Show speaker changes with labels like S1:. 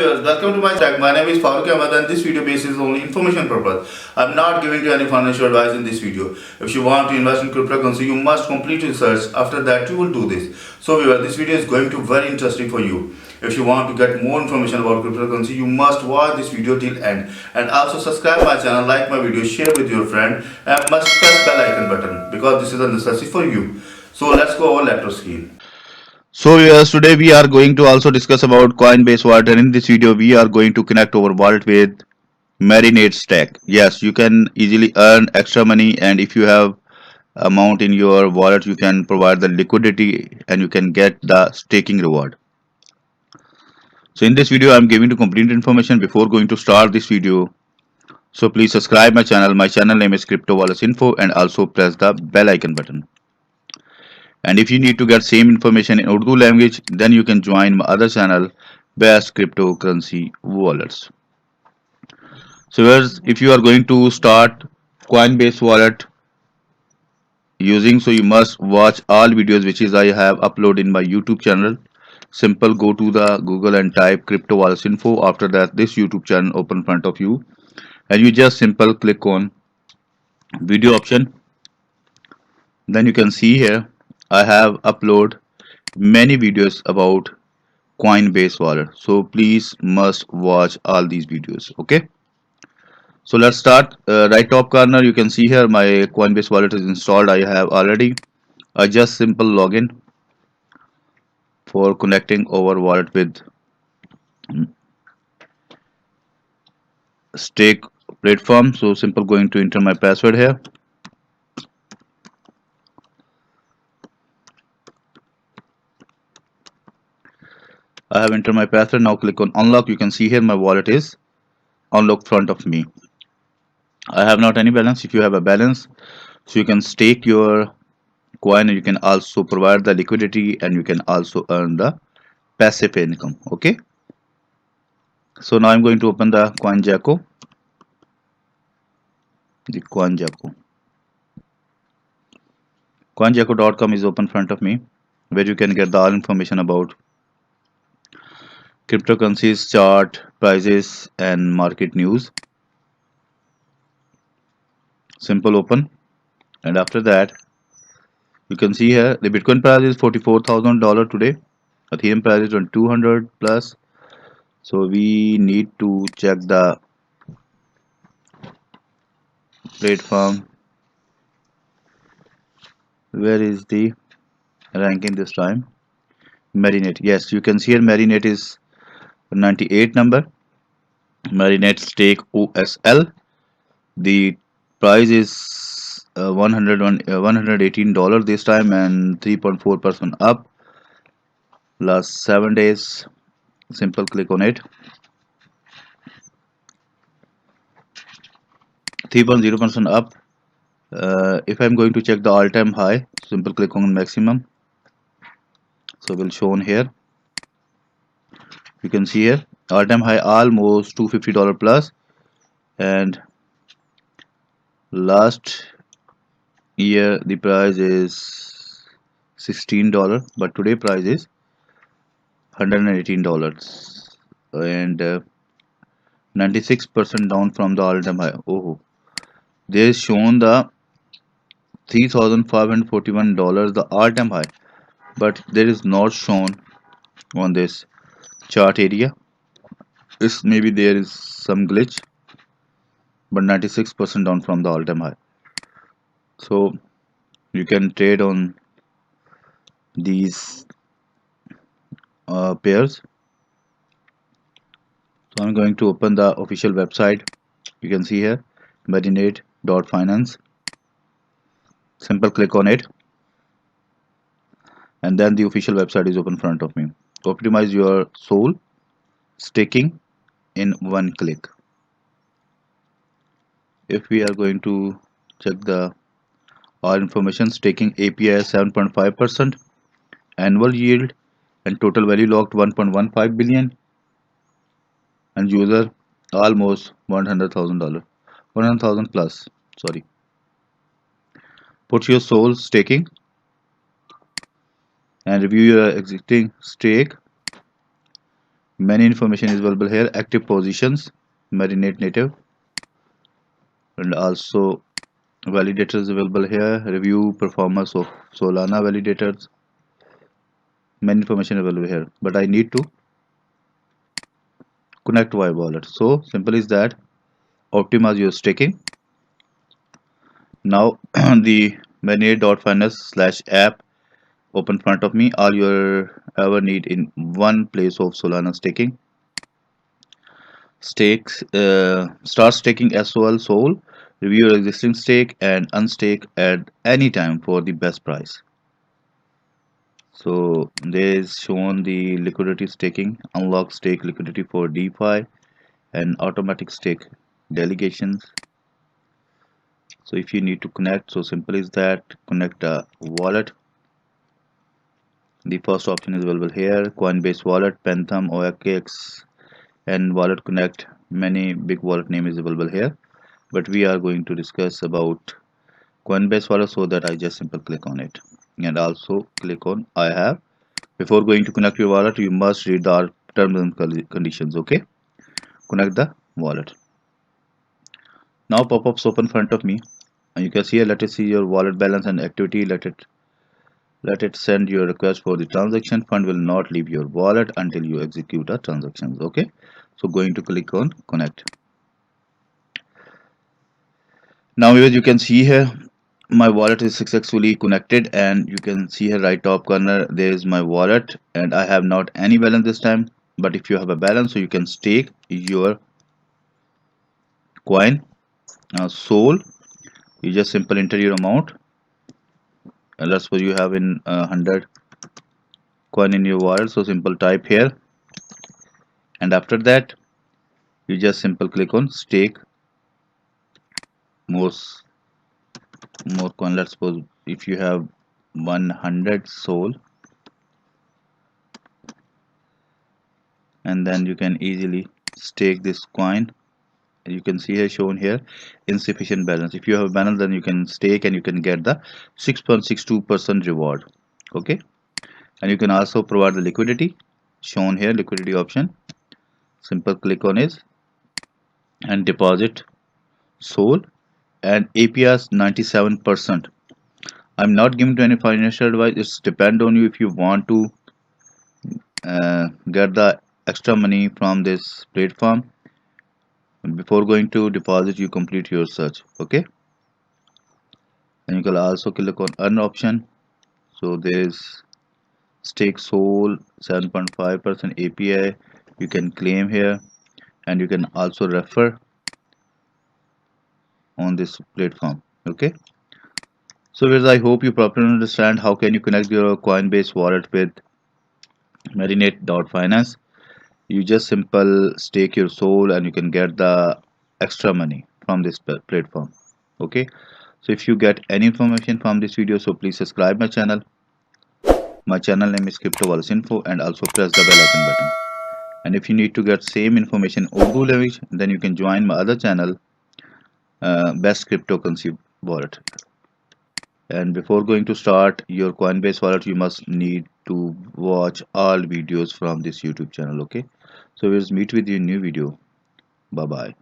S1: viewers, welcome to my channel. My name is Farooq Ahmed and this video basis is only information purpose. I'm not giving you any financial advice in this video. If you want to invest in cryptocurrency, you must complete research. After that, you will do this. So viewers, this video is going to be very interesting for you. If you want to get more information about cryptocurrency, you must watch this video till end. And also subscribe my channel, like my video, share with your friend, and must press bell icon button because this is a necessity for you. So let's go over laptop screen.
S2: So yes, today we are going to also discuss about Coinbase Wallet, and in this video we are going to connect our wallet with Marinade stack. Yes, you can easily earn extra money, and if you have amount in your wallet, you can provide the liquidity and you can get the staking reward. So in this video I am giving you complete information before going to start this video. So please subscribe my channel. My channel name is Crypto Wallets Info, and also press the bell icon button. And if you need to get same information in Urdu language, then you can join my other channel, Best Cryptocurrency Wallets. So if you are going to start Coinbase wallet using, so you must watch all videos which is I have uploaded in my YouTube channel. Simple, go to the Google and type Crypto Wallets Info. After that, this YouTube channel open in front of you, and you just simple click on video option. Then you can see here I have uploaded many videos about Coinbase wallet, so please must watch all these videos. Okay, so let's start. Right top corner you can see here my Coinbase wallet is installed. I have already a just simple login for connecting our wallet with stake platform. So simple, going to enter my password here. I have entered my password. Now click on unlock. You can see here my wallet is unlocked front of me. I have not any balance. If you have a balance, so you can stake your coin, and you can also provide the liquidity, and you can also earn the passive income. Okay, so now I'm going to open the CoinJacko. The CoinJacko.com is open in front of me, where you can get the all information about cryptocurrencies, chart, prices, and market news. Simple open, and after that you can see here the Bitcoin price is $44,000 today. Ethereum price is 200 plus. So we need to check the platform. Where is the ranking this time? Marinade. Yes, you can see here Marinade is 98 number. Marinade stake OSL. The price is $118 this time, and 3.4% up last 7 days. Simple click on it. 3.0% up. If I'm going to check the all-time high, simple click on maximum. So will show on here. You can see here all-time high almost $250 plus, and last year the price is $16, but today price is $118, and 96% down from the all-time high. Oh, they shown the $3,541 the all-time high, but there is not shown on this chart area. It's maybe there is some glitch, but 96% down from the all-time high. So you can trade on these pairs. So I'm going to open the official website. You can see here marinade.finance. Simple click on it, and then the official website is open in front of me. Optimize your soul staking in one click. If we are going to check the all information, staking API is 7.5%, annual yield and total value locked 1.15 billion, and user almost $100,000, 100,000 plus. Sorry. Put your soul staking and review your existing stake. Many information is available here. Active positions, Marinade Native, and also validators available here. Review performance of Solana validators. Many information available here. But I need to connect my wallet. So simple is that. Optimize your staking. Now the marinade.finance/app open front of me. All your ever need in one place of Solana staking. Start staking SOL, review your existing stake and unstake at any time for the best price. So there is shown the liquidity staking, unlock stake liquidity for DeFi and automatic stake delegations. So if you need to connect, so simple is that, connect a wallet. The first option is available here, Coinbase Wallet, Pentham, OKX and Wallet Connect. Many big wallet name is available here, but we are going to discuss about Coinbase Wallet, so that I just simply click on it and also click on I have. Before going to connect your wallet, you must read the terms and conditions. Okay, connect the wallet. Now pop-ups open in front of me and you can see here, let us see your wallet balance and activity. Let it send your request for the transaction. Fund will not leave your wallet until you execute a transaction. Okay, so going to click on connect. Now as you can see here, my wallet is successfully connected and you can see here right top corner there is my wallet and I have not any balance this time, but if you have a balance, so you can stake your coin SOL. You just simply enter your amount and let's suppose you have in 100 coin in your wallet, so simple type here and after that you just simple click on stake more coin. Let's suppose if you have 100 SOL, and then you can easily stake this coin. You can see here shown here insufficient balance. If you have a balance, then you can stake and you can get the 6.62% reward. Okay, and you can also provide the liquidity shown here, liquidity option. Simple click on it and deposit SOL and APR 97%. I'm not giving to any financial advice. It's depend on you if you want to get the extra money from this platform. Before going to deposit, you complete your search. Okay, and you can also click on earn option. So there is stake SOL 7.5% API. You can claim here and you can also refer on this platform. Okay, so guys, I hope you properly understand how can you connect your Coinbase wallet with Marinade.finance. You just simple stake your SOL and you can get the extra money from this platform. Okay, so if you get any information from this video, so please subscribe my channel. My channel name is Crypto Wallets Info, and also press the bell icon button. And if you need to get same information Urdu language, then you can join my other channel, Best Cryptocurrency Wallet. And before going to start your Coinbase wallet, you must need to watch all videos from this YouTube channel. Okay, so we'll meet with you in new video. Bye bye.